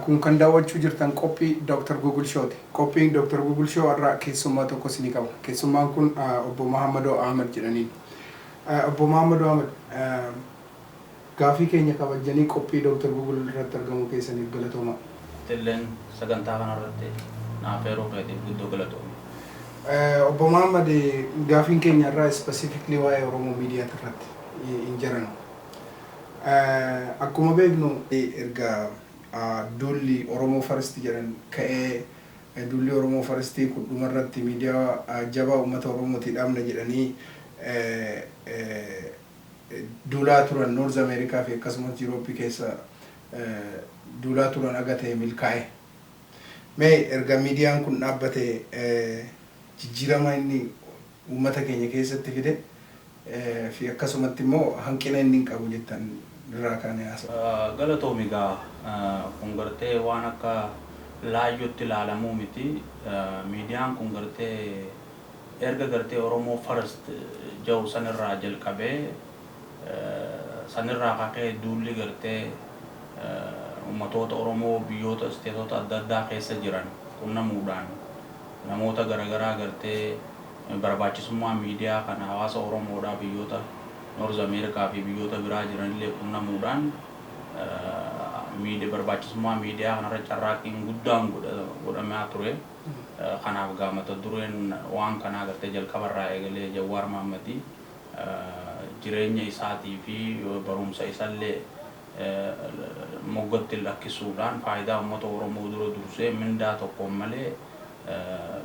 Kun kan daawwachuu jirtan qophii Dr. Google Showti. Qophiin Dr. Google Show irraa keessummaa tokko isinii qaba. Keessummaan kun obbo Mahamadoo Ahmed jedhaniin. Obbo Mahamadoo Ahmed gaafii keenya kabajanii qophii Dr. Google irratti argamu keessaniif galatooma. Tilleen sagantaa kanarratti naaf yeroo keetiif guddoo galatooma. Obbo Mahamad gaafiin keenya irraa specifically waa'ee Oromoo miidiyaa irratti hin jiranu. Akkuma beeknu erga dulli Oromoo First jedhan ka'ee dulli Oromoo First kun dhumarratti miidiyaa jabaa uummata Oromooti dhaabna jedhanii duulaa turan North America fi akkasumas Europe keessa duulaa turan agatee milkaa'e. Mee erga miidiyaan kun dhaabbate jijjiirama inni uummata keenya keessatti fide fi akkasumatti immoo hanqina inni qabu jettan irraa kaanee haasa'u. Galatoomi gaa kun gartee waan akka laayyootti ilaalamuu miti. Miidiyaan kun gartee erga gartee Oromoo First jedhu sanirraa jalqabee sanirraa ka'ee duulli gartee uummatoota Oromoo biyyoota isteetota adda addaa keessa jiran qunnamuudhaan namoota garaagaraa gartee barbaachisummaa miidiyaa kana hawaasa Oromoodhaa biyyoota North America fi biyyoota biraa jiranillee qunnamuudhaan barbaachisummaa miidiyaa kanarra carraaqqiin guddaan godhamaa ture. Kanaaf gaamata dureen waan kanaa gartee jalqabarraa eegalee Jawaar Mohammadii jireenya isaatii fi barumsa isaallee moggatti lakkisuudhaan faayidaa uummata Oromoo dura dursee mindaa tokkoon malee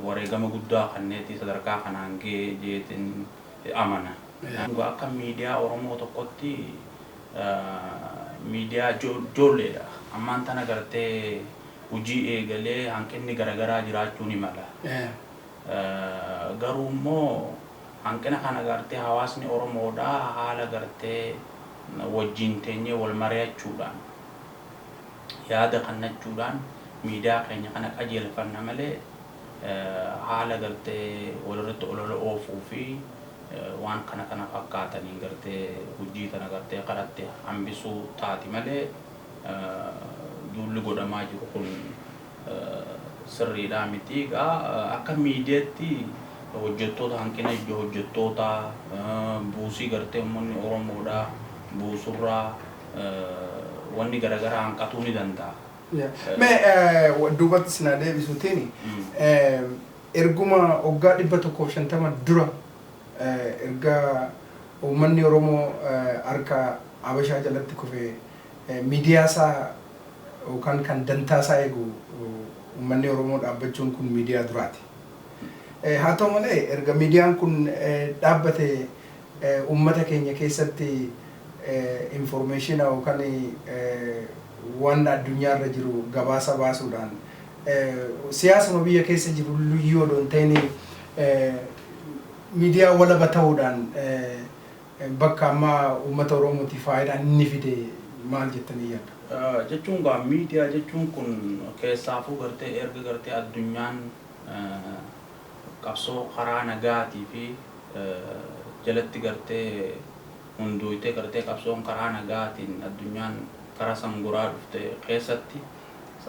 wareegama guddaa kanneetii sadarkaa kanaan ga'ee jeetiin amana. Akka miidiyaa Oromoo tokkotti miidiyaa ijoolleedha. Ammaan tana gartee hojii eegalee hanqinni garaagaraa jiraachuu ni mala. Garuu immoo hanqina kana gartee hawaasni Oromoodhaa haala gartee wajjin teenyee wal mari'achuudhaan yaada kennachuudhaan miidiyaa keenya kana qajeelfanna malee haala gartee walirratti olola oofuu fi waan kana fakkaatanii gartee hojii tana gartee karatti hambisuu taati malee duulli godhamaa jiru kun sirriidhaa miti. Akka miidiyaatti hojjettoota hanqina ijoo hojjettoota buusii gartee uummanni Oromoodhaa buusurraa wanni garaagaraa hanqatuu ni danda'a. Duubatti sinaa deebisuutiin erguma waggaa 150 dura erga uummanni Oromoo harka Habashaa jalatti kufee miidiyaa isaa yookaan kan dantaa isaa eegu uummanni Oromoo dhaabbachuun kun miidiyaa duraati. Haa ta'u malee erga miidiyaan kun dhaabbate uummata keenya keessatti information yookaan waan addunyaarra jiru gabaasa baasuudhaan siyaasuma biyya keessa jiru liyyoo doon ta'anii miidiyaa walaba ta'uudhaan bakka ammaa uummata Oromootiif faayidaan inni fide maal jettanii yaaddu? Jechuun gaa miidiyaa jechuun kun keessaafuu gartee erga gartee addunyaan qabsoo karaa nagaatii fi jalatti gartee hunduutee gartee qabsoon karaa nagaatiin addunyaan karaa sanguraa dhufte keessatti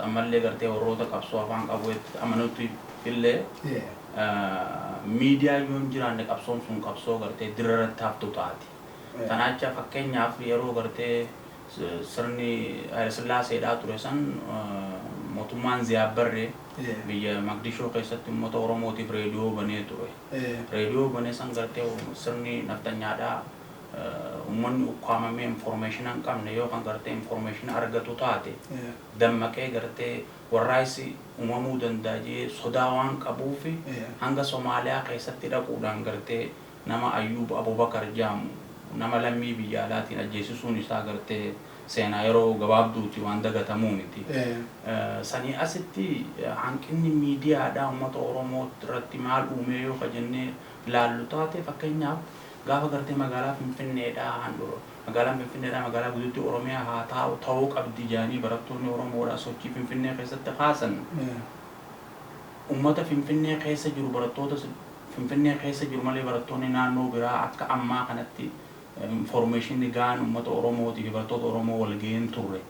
ammallee gartee warroota qabsoo afaan qabuutti amanutti illee miidiyaa yoo hin jiraanne qabsoon sun qabsoo gartee dirarratti haftu taati. Kanaacha fakkeenyaaf yeroo gartee sirni Hayilesillaaseedhaa ture san mootummaan Ziyaabbarree biyya Maqdishoo keessatti uummata Oromootiif reediyoo banee ture. Reediyoo banee san gartee sirni naftanyaadhaa uummanni ukkaamamee information hin qabne yookaan gartee information argatu taate dammaqee gartee warraayisi uumamuu danda'a jee sodaa waan qabuufi hanga Somaaliyaa keessatti dhaquudhaan gartee nama Ayyuub Abubakar jedhamu nama lammii biyya alaatiin ajjeesisuun isaa gartee seenaa yeroo gabaabduuti waan dagatamuu miti. Sanii asitti hanqinni miidiyaadhaa uummata Oromoo irratti maal uumee yoo jennee ilaallu taate fakkeenyaaf gaafa gartee magaalaa Finfinneedhaa handhuura magaalaan Finfinneedhaa magaalaa guutuutti Oromiyaa haa ta'uu qabdi jedhanii barattoonni Oromoodhaa sochii Finfinnee keessatti kaasan uummata Finfinnee keessa jiru barattoota Finfinnee keessa jiru malee barattoonni naannoo biraa akka ammaa kanatti information gaan ummata Oromootii fi barattoota Oromoo wal ga'een turre.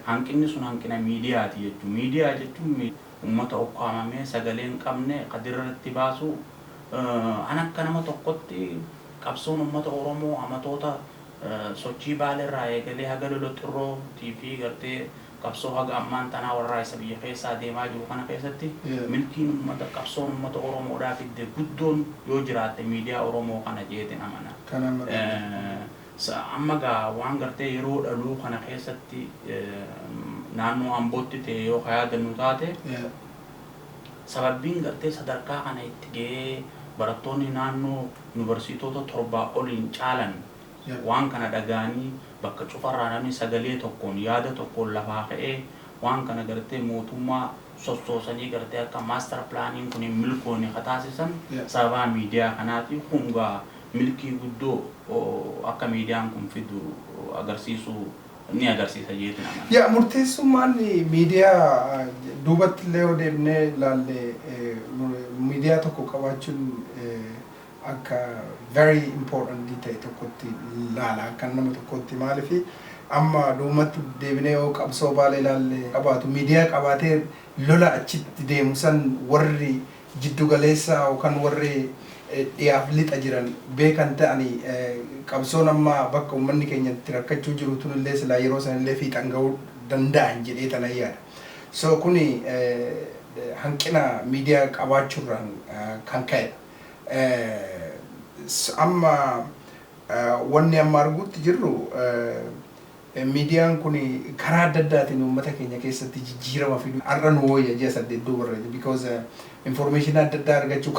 Hanqinni sun hanqina miidiyaati jechuudha. Miidiyaa jechuun ummata ukkaamamee sagalee hin qabne qadirratti baasu an akka nama tokkotti qabsoon ummata Oromoo amatoota sochii baalerraa eegalee haga lolxirroo TV gartee qabsoo haga ammaan tanaa warraa isa biyya keessaa deemaa jiru kana keessatti milkiin ummata qabsoon ummata Oromoodhaa fidde guddoon yoo jiraatte miidiyaa Oromoo kana jeetin amana. Amma gaa waan gartee yeroo dhaluu kana keessatti naannoo Ambootti ta'e yoo yaadannu taate sababbiin gartee sadarkaa kana itti ga'ee barattoonni naannoo yuunivarsiitota 7 oliin caalan waan kana dhagaanii bakka cufarraa namni sagalee tokkoon yaada tokkoon lafaa ka'ee waan kana gartee mootummaa sossoosanii gartee akka master plaaniin kun milkoonni kataasisan sababa miidiyaa kanaati hungaa milkii guddoo akka miidiyaan kun fidu agarsiisu ni agarsiisa jeetin amana. Ya murteessummaan miidiyaa duubatti illee yoo deemnee ilaalle miidiyaa tokko qabaachuun akka very important ta'e tokkotti ilaala akka nama tokkotti maaliif amma duumatti deebinee yoo qabsoo baalee ilaalle qabaatu miidiyaa qabaatee lola achitti deemu san warri jiddu galeessaa yookaan warri dhiyaaf lixa jiran beekan ta'anii qabsoon amma bakka uummanni keenya itti rakkachuu jiru tunillee silaa yeroo sanillee fiixan ga'uu danda'an jedhee tana yaada. So kuni hanqina miidiyaa qabaachuurraan kan ka'edha. Amma wanni amma arguutti jirru miidiyaan kun karaa adda addaatiin uummata keenya keessatti jijjiirama fidu har'a nu wayya ji'a 8 duubarra because information adda addaa argachuu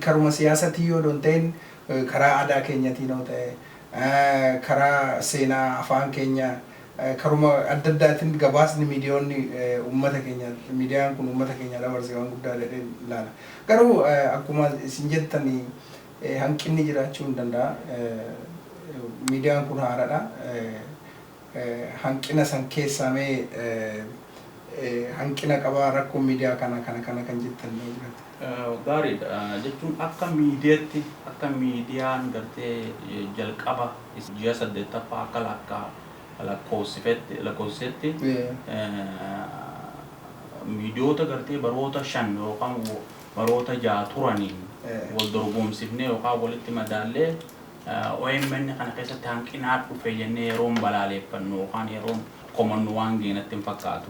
karuma siyaasatii yoo ta'in karaa aadaa keenyatiin yoo ta'e karaa seenaa afaan keenya karuma adda addaatiin gabaasni miidiyaan kun uummata keenya dabarsee waan guddaa jedhee ilaala. Garuu akkuma isin jettanii hanqinni jiraachuu hin danda'a. Miidiyaan kun haaraadha. Hanqina san keessaa mee hanqina qabaa rakkoo miidiyaa kana kan jettan gaariidha jechuun akka miidiyaatti akka miidiyaan gartee jalqaba ji'a 8ffaa akka lakkoofsetti miidiyoota gartee baroota 5 yookaan baroota 6 turaniin wal dorgomsifnee yookaan walitti madaallee OMN kana keessatti hanqinaa dhufe jennee yeroon balaaleeffannu yookaan yeroon komannu waan geenatti hin fakkaatu.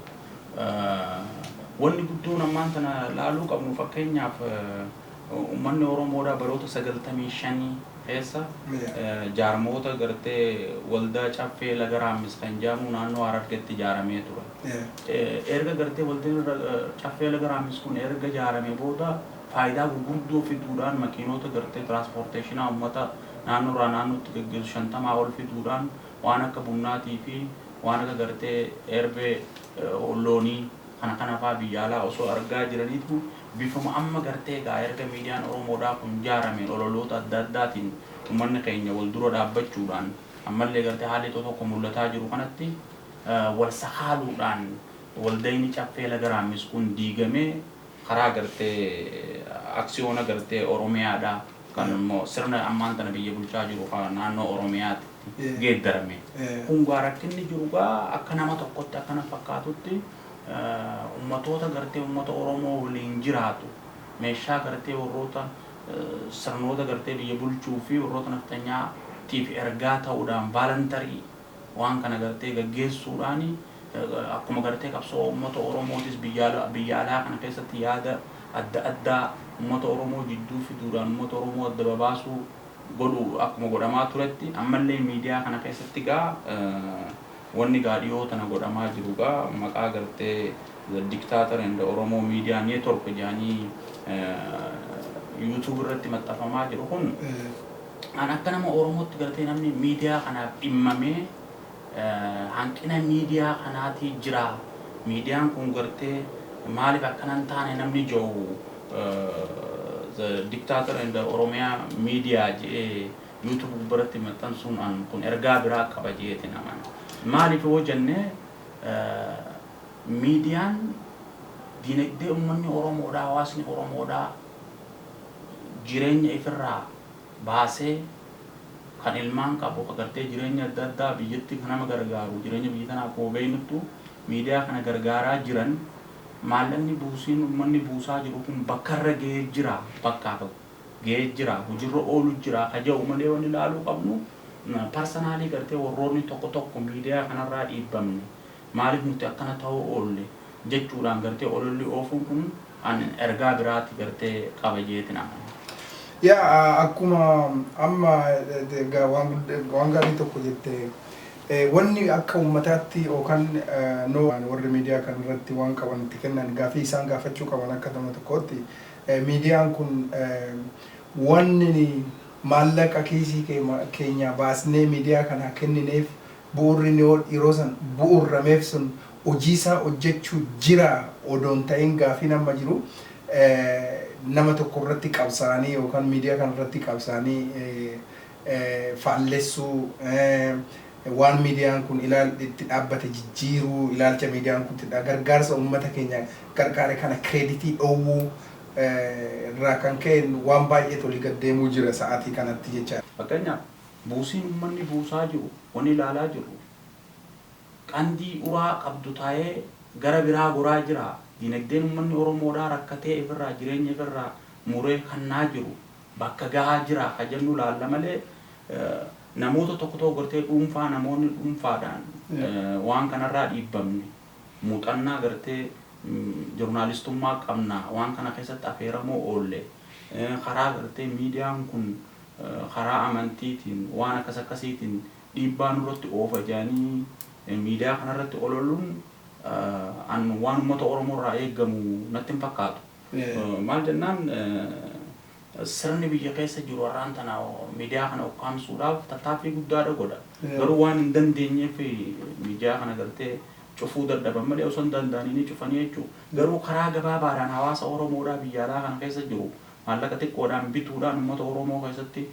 Wanni guddoon ammaan tana laaluu qabnu fakkeenyaaf uummanni Oromoodhaa baroota 95 keessa jaarmoota gartee waldaa caffee laga raammis kan jedhamu naannoo Harargeetti ijaaramee ture. Erga gartee waldaan caffee laga raammis kun erga ijaaramee booda faayidaa gurguddoo fiduudhaan makiinota gartee tiraanspoorteeshinaa uummata naannoorraa naannootti gaggeessu 50 ol fiduudhaan waan akka bunnaatii fi waan akka gartee erbee loonii kana fa'aa biyya alaa osoo argaa jiraniitu bifuma amma gartee egaa erga miidiyaan Oromoodhaa kun ijaarameen ololoota adda addaatiin uummanni keenya wal dura dhaabbachuudhaan ammallee gartee haalli tokko mul'ataa jiru kanatti wal sakaaluudhaan waldayni caffee laga raammis kun diigamee karaa gartee aksiyoona gartee Oromiyaadhaa kan immoo sirna ammaan tana biyya bulchaa jiru naannoo Oromiyaatti geeddarame. Kun rakkinni jiru akka nama tokkotti akka nama fakkaatutti ummatoota gartee ummata Oromoo waliin jiraatu meeshaa gartee warroota sirnoota gartee biyya bulchuu fi warroota naftanyaatiif ergaa ta'uudhaan baalantarii waan kana gartee gaggeessuudhaan akkuma gartee qabsoo ummata Oromootis biyya alaa kana keessatti yaada adda addaa ummata Oromoo jidduu fiduudhaan ummata Oromoo adda babaasuu godhu akkuma godhamaa turetti ammallee miidiyaa kana keessatti wanni dhiyoo tana godhamaa jiru maqaa gartee the dictator and the Oromo media network jedhanii YouTube irratti maxxanfamaa jiru kun an akka nama Oromootti gartee namni miidiyaa kanaaf dhimmamee hanqina miidiyaa kanaati jira. Miidiyaan kun gartee maaliif akkanan taane namni jiru the dictator and the Oromia media jedhee YouTube irratti maxxansuun an kun ergaa biraa qaba jeetiin amana. Maaliif yoo jenne miidiyaan dinagdee uummanni Oromoodhaa hawaasni Oromoodhaa jireenya ifirraa baasee kan ilmaan qabu agartee jireenya adda addaa biyyatti kan nama gargaaru jireenya biyya tanaa akkuma beeknuttu miidiyaa kana gargaaraa jiran maallaqni buusiin uummanni buusaa jiru kun bakka irra ga'ee jira bakkaa ga'ee jira hojiirra oolu jira kaja'u malee wanni ilaaluu qabnu parsanaalii gartee warroonni tokko miidiyaa kanarraa dhiibbamne maaliif nuti akkana ta'uu oolle jechuudhaan gartee ololli oofuun kun an ergaa biraatti gartee qaba jeetin amana. Yaa akkuma amma waan gaarii tokko jettee wanni akka uummataatti yookaan warri miidiyaa kan irratti waan qaban itti kennan gaafii isaan gaafachuu qaban akka nama tokkootti miidiyaan kun wanni maallaqa kiisii keenya baasnee miidiyaa kana kennineef bu'uurri yeroo san bu'uurameef sun hojiisaa hojjechuu jira odoon ta'in gaafii nama jiru nama tokko irratti qabsaanii yookaan miidiyaa kan irratti qabsaanii faallessuu waan miidiyaan kun itti dhaabbate jijjiiruu ilaalcha miidiyaan kun gargaarsa uummata keenya gargaare kana kireeditii dhoowwuu irraa kan ka'e waan baay'ee tolii gaddeemuu jira sa'aatii kanatti jecha. Fakkeenyaaf buusiin uummanni buusaa jiru wani ilaalaa jiru qandii uraa qabdu taa'ee gara biraa goraa jira. Dinagdeen uummanni Oromoodhaa rakkatee ifirraa jireenya ifirraa muree kannaa jiru bakka gahaa jira ka jennu laalla malee namoota tokko gartee dhuunfaa namoonni dhuunfaadhaan waan kanarraa dhiibbamne muuxannaa gartee joornaalistummaa qabna waan kana keessatti affeeramoo oolle karaa gartee miidiyaan kun karaa amantiitiin waan akkasiitiin dhiibbaa nurratti oofa jedhanii miidiyaa kanarratti ololuun an waan uummata Oromoo irraa eeggamu natti hin fakkaatu. Maal jennaan sirni biyya keessa jiru har'aan tana miidiyaa kana ukkaamsuudhaaf tattaaffii guddaadha godha. Garuu waan hin dandeenyeef miidiyaa kana gartee cufuu dadhaban malee osoo hin danda'anii cufanii jechuudha. Garuu karaa gabaabaadhaan hawaasa Oromoodhaa biyya alaa kana keessa jiru maallaqa xiqqoodhaan bituudhaan uummata Oromoo keessatti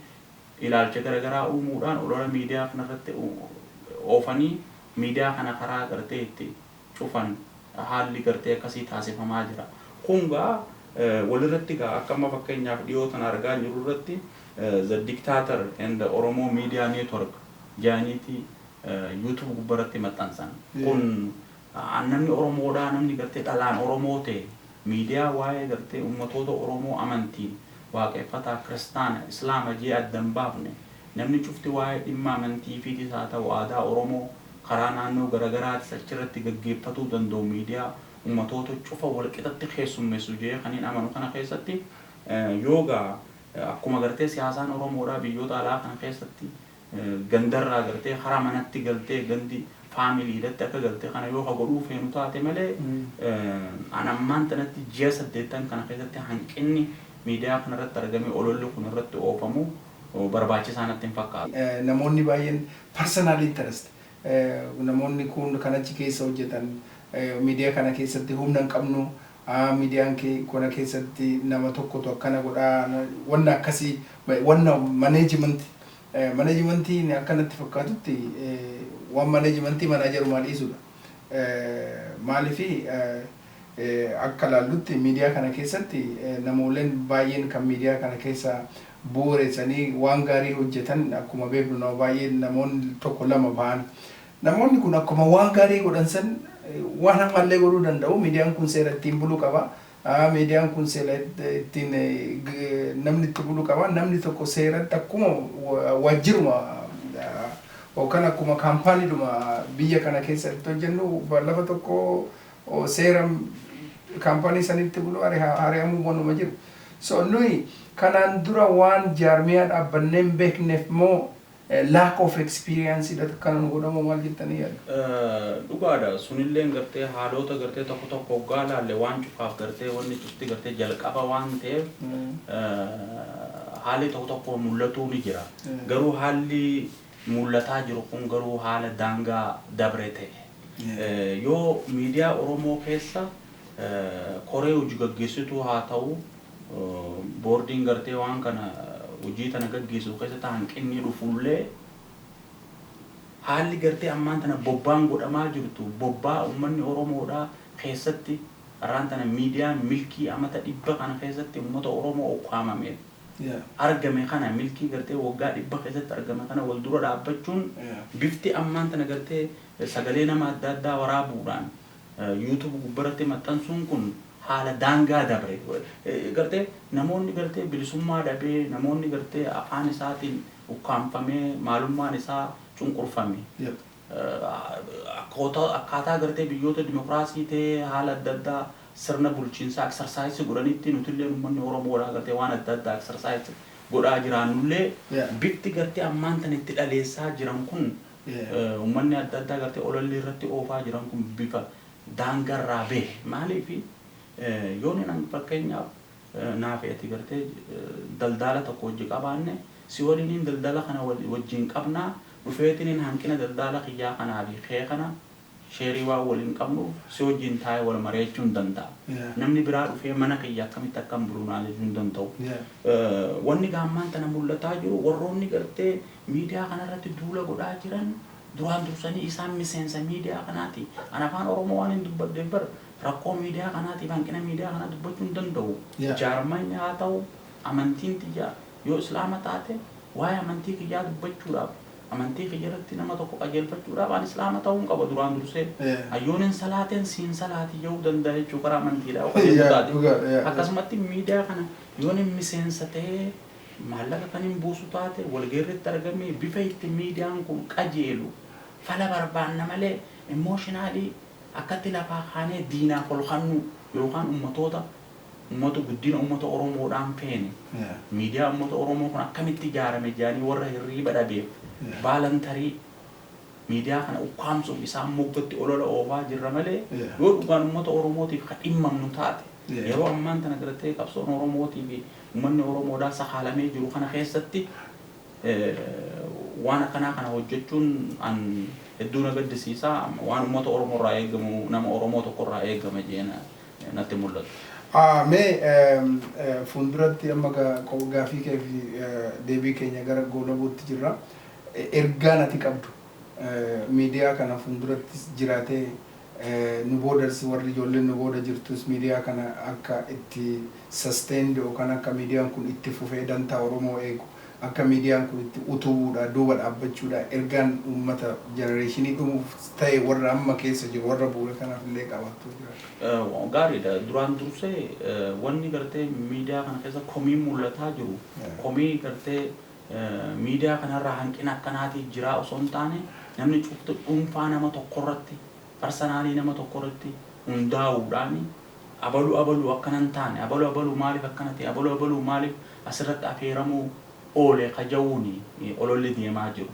ilaalcha garaagaraa uumuudhaan olola miidiyaa kanarratti oofanii miidiyaa kana karaa gartee itti cufan haalli gartee akkasii taasifamaa jira. Kungaa walirratti gaa akka amma fakkeenyaaf dhiyootan argaa jiru irratti The Dictator and the Oromo Media Network jedhaniiti YouTube gubbaratti maxxansan. Kun namni Oromoodhaa namni gartee dhalaan Oromoo ta'e miidiyaa waa'ee gartee uummatoota Oromoo amantiin waaqeffataa kiristaana islaama jee addan baafne namni cufti waa'ee dhimma amantii fi haa ta'u aadaa Oromoo karaa naannoo garaagaraatti achirratti gaggeeffatuu danda'u miidiyaa uummatoota cufa walqixatti keessummeessu jee kaniin amanu kana keessatti yoogaa akkuma gartee siyaasaan Oromoodhaa biyyoota alaa kana keessatti gandarraa gartee karaa manatti galtee gandi faamiliidatti akka galtee kana yoo godhuu feenu taate malee anammaan tanatti ji'a 8 kana keessatti hanqinni miidiyaa kanarratti argame ololli kun irratti oofamu barbaachisaa natti hin fakkaatu. Namoonni baay'een personal interest namoonni kun kan achi keessa hojjetan miidiyaa kana keessatti humna hin qabnu miidiyaan kana keessatti nama tokkotu akkana godhaa wanna akkasii wanna manajimentiin akkanatti fakkaatutti waan manajimentii manaajerumaa dhiisudha. Maaliifi akka laallutti miidiyaa kana keessatti namooleen baay'een kan miidiyaa kana keessa bu'uureessanii waan gaarii hojjetan akkuma beeknu nama baay'een namoonni tokko lama ba'an. Namoonni kun akkuma waan gaarii godhan san waan hamallee godhuu danda'u. Miidiyaan kun seera ittiin buluu qaba. Miidiyaan kun seera ittiin namni itti buluu qaba. Namni tokko seeratti akkuma waajjiruma yookaan akkuma kaampaaniidhuma biyya kana keessatti hojjennu lafa tokko seera kaampaanii sanitti bulu ari'amuu wanuma jiru. So nuyi kanaan dura waan jaarmiyaa dhaabbanneen beekneef moo lack of experience idha kana godhamu maal jettanii yaaddu? Dhugaadha. Sunillee gartee haalota gartee tokko hoggaa laalle waan cufaaf gartee wanni cufti gartee jalqaba waan ta'eef haalli tokko mul'atuu ni jira. Garuu haalli mul'ataa jiru kun garuu haala daangaa dabre ta'e. Yoo miidiyaa Oromoo keessa koree hojii gaggeessituu haa ta'u boordiin gartee waan kana hojii tana gaggeessu keessatti hanqinni dhufullee haalli gartee ammaan tana bobbaan godhamaa jirtu bobbaa uummanni Oromoodhaa keessatti har'aan tana miidiyaan milkii amata 100 kana keessatti uummata Oromoo ukkaamame argame kana milkii gartee waggaa dhibba keessatti argame kana wal dura dhaabbachuun bifti ammaan tana gartee sagalee nama adda addaa waraabuudhaan YouTube gubbaratti maxxansuun kun haala daangaa dabre gartee namoonni gartee bilisummaa dhabee namoonni gartee afaan isaatiin ukkaanfamee maalummaan isaa cunqurfame akkaataa gartee biyyoota dimokiraasii ta'ee haala adda addaa sirna bulchiinsaa exercise godhanitti nutillee uummanni Oromoodhaa gartee waan adda addaa exercise godhaa jiraannullee bifti gartee ammaan tan itti dhaleessaa jiran kun uummanni adda addaa gartee ololli irratti oofaa jiran kun bifa daangarraa bee maaliif yoon nan fakkeenyaaf naafeeti gartee daldala tokko hojii qabaanne si waliin daldala kana wajjin qabnaa dhufeetiin hanqina daldala kiyyaa kanaa fi kee kana sheerii waa waliin qabnu si wajjin taa'ee wal mari'achuun danda'a. Namni biraa dhufee mana kiyyaa akkamitti akkam buluunaa jechuun danda'u. Wanni gaammaan tana mul'ataa jiru warroonni gartee miidiyaa kanarratti duula godhaa jiran duraan dursanii isaan miseensa miidiyaa kanaati. An afaan Oromoo waan hin dubbaddeef bar rakkoo miidiyaa kanaatiif hanqina miidiyaa kanaa dubbachuu hin danda'u. Jaarmanni haa ta'u amantiin tiyyaa yoo islaama taate waa'ee amantii kiyyaa dubbachuudhaaf amantii kiyyaatti nama tokko qajeelfachuudhaaf an islaama ta'uun qaba duraan dursee ayyoonin salaateen siin salaatii yoo danda'a jechuu karaa amantiidhaa qajeelfataati. Akkasumatti miidiyaa kana yoonin miseensa ta'ee maallaqa kan hin buusu taate walgeerritti argamee bifa itti miidiyaan kun qajeelu fala barbaanna malee emooshinaalii akkatti lafaa kaanee diinaaf ol kannu yookaan uummata guddina uummata Oromoodhaan feene miidiyaa uummata Oromoo kun akkamitti ijaarame jedhanii warra hirriiba dhabeef baalantarii miidiyaa kana ukkaamsuuf isaan moggatti olola oofaa jirra malee yoo dhugaan uummata Oromootiif kan dhimmamnu taate yeroo ammaan tana gartee qabsoon Oromootii fi uummanni Oromoodhaan sakaalamee jiru kana keessatti waan akkanaa kana hojjechuun an hedduu na gaddisiisaa waan uummata Oromoorraa eegamu nama Oromoo tokkorraa eegama jeena natti mul'atu. Mee fuulduratti amma gaafii kee fi deebii keenya gara goolabuutti jirra. Ergaan ati qabdu miidiyaa kana fuulduratti jiraatee nu boodas warri ijoolleen nu booda jirtus miidiyaa kana akka itti sustained yookaan akka miidiyaan kun itti fufee dantaa Oromoo eegu akka miidiyaan kun itti utubuudha duuba dhaabbachuudha ergaan uummata genereeshinii dhumuuf ta'e warra amma keessa jiru warra bu'uura kanaaf illee qabaattu jira. Gaariidha duraan dursee wanni gartee miidiyaa kana keessa komii mul'ataa jiru komii gartee miidiyaa kanarraa hanqina akkanaatiif jiraa osoo hin taane namni cuftu dhuunfaa nama tokkorratti parsanaalii nama tokkorratti hundaa'uudhaan abaluu akkanan taane abaluu maaliif akkanatti abaluu maaliif asirratti afeeramuu oole kajawuni ololli deemaa jiru.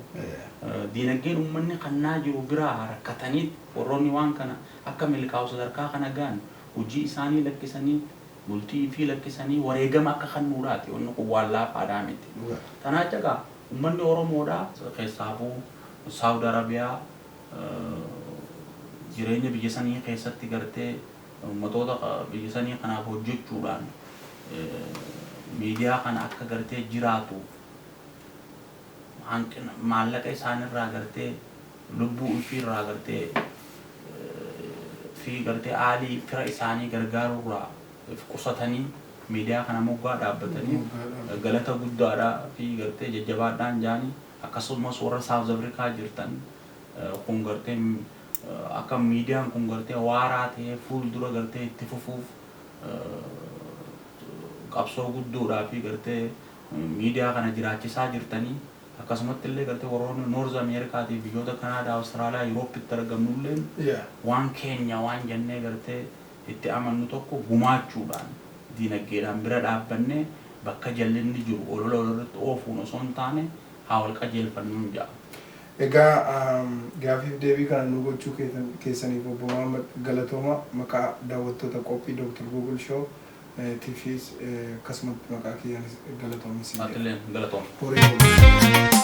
Diinagdeen uummanni kannaa jiru biraa rakkatanii warroonni waan kana akka milkaa'u sadarkaa kana gaan hojii isaanii lakkisanii bultii fi lakkisanii wareegama akka kannuudhaati wanni kun waan laafaadhaa miti. Tanaa cagaa uummanni Oromoodhaa keessaafuu Saawudi Arabiyaa jireenya biyya sanii keessatti gartee ummatoota biyya sanii kanaaf hojjechuudhaan miidiyaa kana akka gartee jiraatu hanqina maallaqa isaanirraa gartee lubbuu ifiirraa gartee fi gartee aalii fira isaanii gargaaruurraa qusatanii miidiyaa kana moggaa dhaabbatanii galata guddaadhaa fi gartee jajjabaadhaan jaanii akkasumas warra South Africa jirtan kun gartee akka miidiyaan kun gartee waaraa ta'ee fuuldura gartee itti fufuuf qabsoo guddoodhaa fi gartee miidiyaa kana jiraachisaa jirtanii akkasumatti illee gartee warroonni North Americaatii biyyoota Kanaadaa, Awustiraaliyaa, Yuuroopitti argamnulleen waan keenya waan jennee gartee itti amannu tokko gumaachuudhaan diinagdeedhaan bira dhaabbannee bakka jallinni jiru olola irratti oofuun osoo hin taane haa wal qajeelfannuun ja'a. Egaa gaafiif deebii kana nu gochuu keessaniif obbo Muhammad galatooma maqaa daawwattoota qophii Dr. Google Show TVs akkasumatti maqaa kiyyaanis galatoomi. Atileen galatooma.